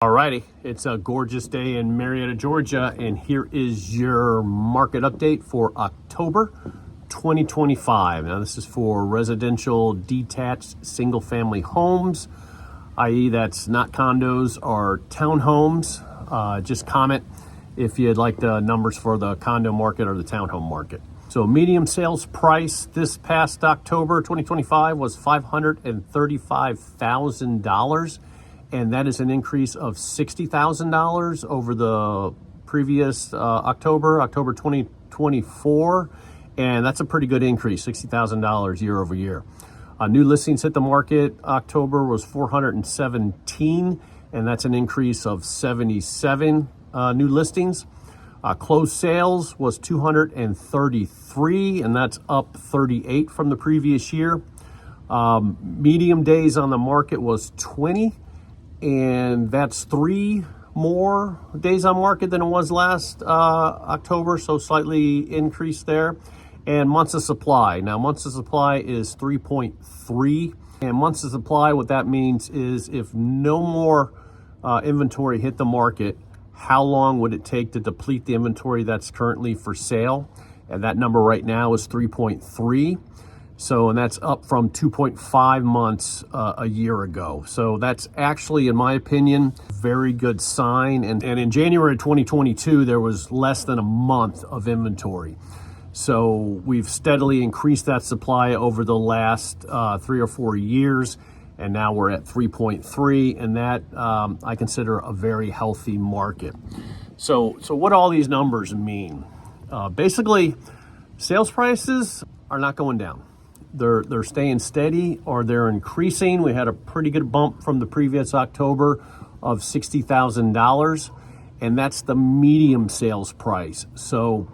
Alrighty, it's a gorgeous day in Marietta, Georgia, and here is your market update for October 2025. Now, this is for residential detached single-family homes, i.e. that's not condos or townhomes. Just comment if you'd like the numbers for the condo market or the townhome market. So medium sales price this past October 2025 was $535,000. And that is an increase of $60,000 over the previous October 2024. And that's a pretty good increase, $60,000 year over year. New listings hit the market October was 417, and that's an increase of 77 new listings. Closed sales was 233, and that's up 38 from the previous year. Medium days on the market was 20. And that's 3 more days on market than it was last October, so slightly increased there. And months of supply. Now, months of supply is 3.3. And months of supply, what that means is if no more inventory hit the market, how long would it take to deplete the inventory that's currently for sale? And that number right now is 3.3. So, and that's up from 2.5 months a year ago. So that's actually, in my opinion, very good sign. And in January 2022, there was less than a month of inventory. So we've steadily increased that supply over the last 3 or 4 years. And now we're at 3.3, and that I consider a very healthy market. So what do all these numbers mean? Basically, sales prices are not going down. They're staying steady or they're increasing. We had a pretty good bump from the previous October of $60,000, and that's the medium sales price. So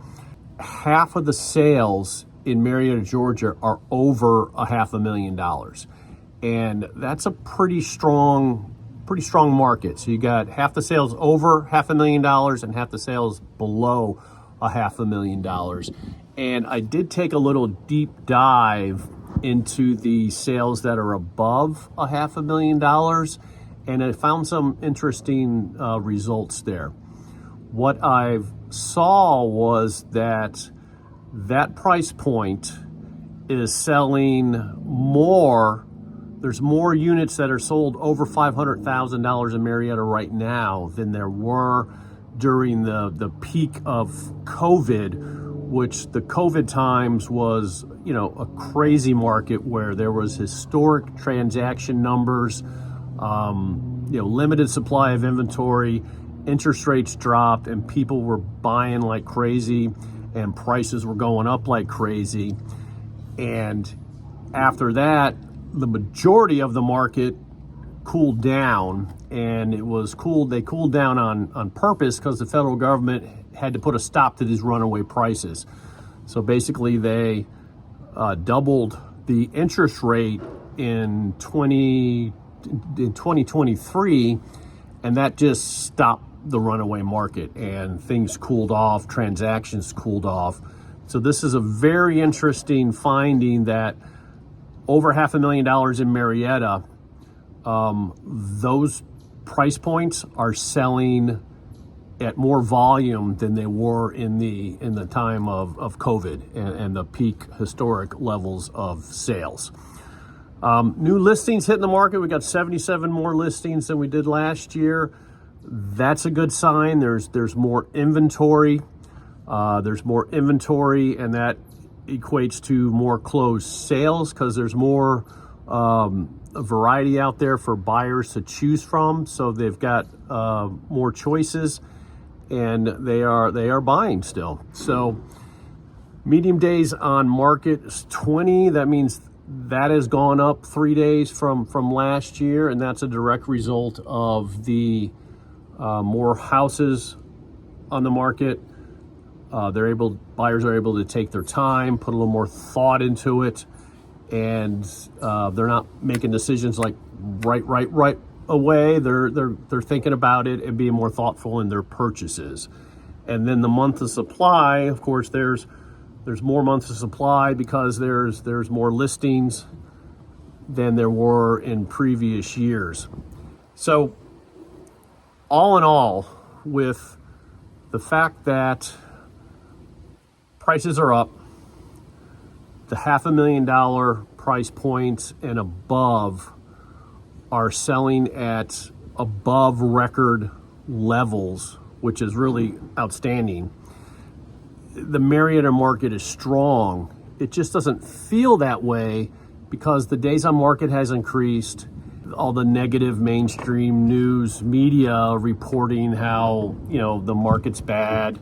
half of the sales in Marietta, Georgia are over $500,000. And that's a pretty strong market. So you got half the sales over $500,000 and half the sales below $500,000. And I did take a little deep dive into the sales that are above $500,000, and I found some interesting results there. What I saw was that price point is selling more. There's more units that are sold over $500,000 in Marietta right now than there were during the peak of COVID, which the COVID times was, a crazy market where there was historic transaction numbers, limited supply of inventory, interest rates dropped, and people were buying like crazy, and prices were going up like crazy. And after that, the majority of the market cooled down, and they cooled down on purpose because the federal government had to put a stop to these runaway prices. So basically they doubled the interest rate in 2023, and that just stopped the runaway market, and things cooled off, transactions cooled off. So this is a very interesting finding that over $500,000 in Marietta, those price points are selling at more volume than they were in the time of COVID and the peak historic levels of sales. New listings hitting the market. We got 77 more listings than we did last year. That's a good sign. There's more inventory. And that equates to more closed sales because there's more a variety out there for buyers to choose from. So they've got more choices, and they are buying still. So medium days on market is 20. That means that has gone up 3 days from last year, and that's a direct result of the more houses on the market. Buyers are able to take their time, put a little more thought into it, and they're not making decisions like right away. They're thinking about it and being more thoughtful in their purchases. And then the month of supply, of course, there's more months of supply because there's more listings than there were in previous years. So all in all, with the fact that prices are up, the $500,000 price points and above are selling at above record levels, which is really outstanding. The Marietta market is strong. It just doesn't feel that way because the days on market has increased. All the negative mainstream news media reporting how, the market's bad,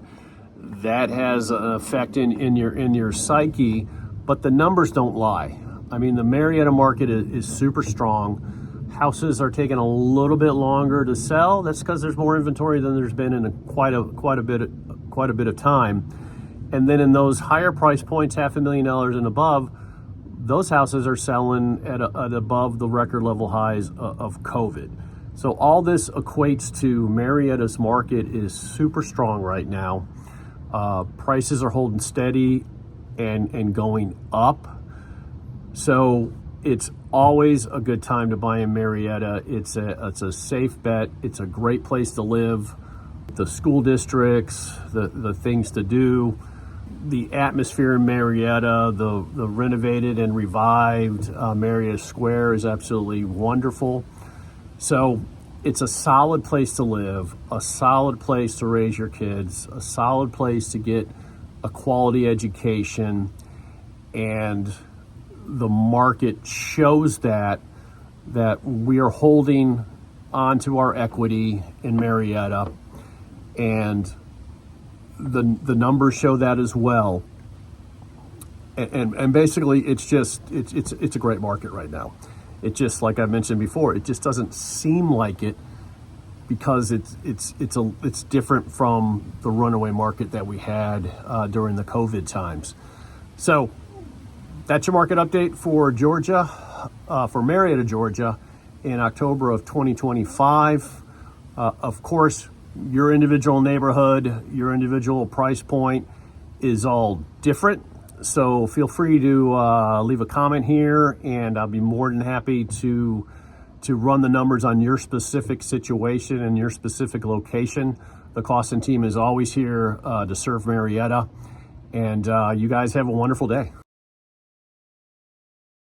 that has an effect in your psyche, but the numbers don't lie. I mean, the Marietta market is super strong. Houses are taking a little bit longer to sell. That's because there's more inventory than there's been in quite a bit of time. And then in those higher price points, $500,000 and above, those houses are selling at above the record level highs of COVID. So all this equates to Marietta's market is super strong right now. Prices are holding steady and going up. So it's always a good time to buy in Marietta. It's a safe bet. It's a great place to live. The school districts, the things to do, the atmosphere in Marietta, the renovated and revived Marietta Square is absolutely wonderful. So it's a solid place to live, a solid place to raise your kids, a solid place to get a quality education, and the market shows that we are holding onto our equity in Marietta, and the numbers show that as well. And basically it's a great market right now. It just, like I mentioned before, it just doesn't seem like it because it's different from the runaway market that we had during the COVID times. So that's your market update for Georgia, for Marietta, Georgia, in October of 2025. Of course, your individual neighborhood, your individual price point is all different. So feel free to leave a comment here, and I'll be more than happy to run the numbers on your specific situation and your specific location. The Costen team is always here to serve Marietta, and you guys have a wonderful day.